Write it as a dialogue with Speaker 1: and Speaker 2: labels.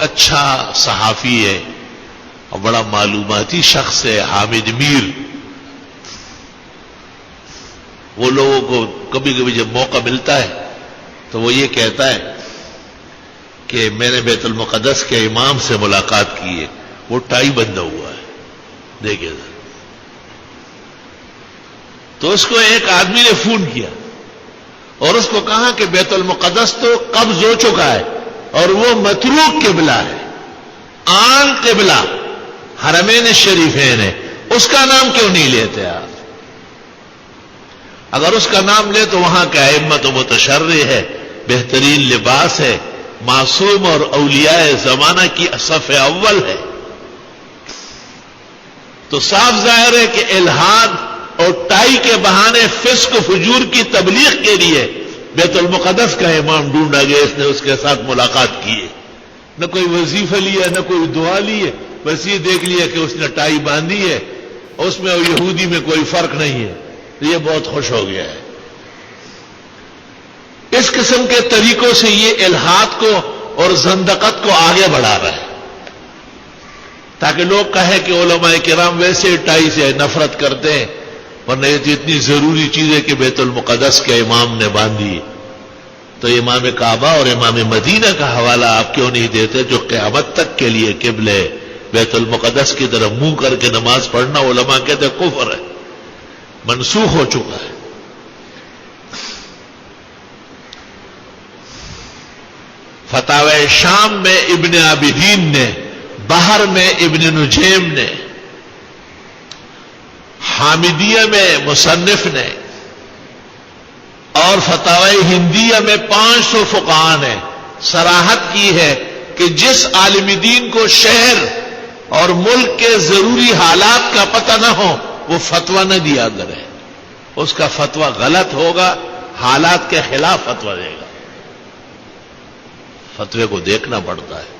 Speaker 1: اچھا صحافی ہے اور بڑا معلوماتی شخص ہے، حامد میر. وہ لوگوں کو کبھی کبھی جب موقع ملتا ہے تو وہ یہ کہتا ہے کہ میں نے بیت المقدس کے امام سے ملاقات کی ہے، وہ ٹائی بندھا ہوا ہے. دیکھیے تو اس کو ایک آدمی نے فون کیا اور اس کو کہا کہ بیت المقدس تو قبض ہو چکا ہے اور وہ متروک قبلہ ہے، عام قبلہ حرمین شریفین ہے، اس کا نام کیوں نہیں لیتے آپ؟ اگر اس کا نام لے تو وہاں کا ائمہ و متشرع ہے، بہترین لباس ہے، معصوم اور اولیاء زمانہ کی صف اول ہے. تو صاف ظاہر ہے کہ الحاد اور ٹائی کے بہانے فسق و فجور کی تبلیغ کے لیے بیت المقدس کا امام ڈھونڈا گیا. اس نے اس کے ساتھ ملاقات کی ہے، نہ کوئی وظیفہ لیا نہ کوئی دعا لی ہے، بس یہ دیکھ لیا کہ اس نے ٹائی باندھی ہے، اس میں اور یہودی میں کوئی فرق نہیں ہے، تو یہ بہت خوش ہو گیا ہے. اس قسم کے طریقوں سے یہ الحاد کو اور زندقت کو آگے بڑھا رہا ہے تاکہ لوگ کہیں کہ علماء کرام ویسے ٹائی سے نفرت کرتے ہیں، ورنہ یہ تو اتنی ضروری چیز ہے کہ بیت المقدس کے امام نے باندھی. تو امام کعبہ اور امام مدینہ کا حوالہ آپ کیوں نہیں دیتے جو قیامت تک کے لیے قبلے بیت المقدس کی طرف منہ کر کے نماز پڑھنا علماء کہتے کفر ہے، منسوخ ہو چکا ہے. فتاوی شام میں ابن عابدین نے، بحر میں ابن نجیم نے، حامدیہ میں مصنف نے اور فتاوی ہندیہ میں 500 فقہاء نے صراحت کی ہے کہ جس عالم دین کو شہر اور ملک کے ضروری حالات کا پتہ نہ ہو وہ فتویٰ نہ دیا کرے، اس کا فتویٰ غلط ہوگا، حالات کے خلاف فتویٰ دے گا. فتوے کو دیکھنا پڑتا ہے.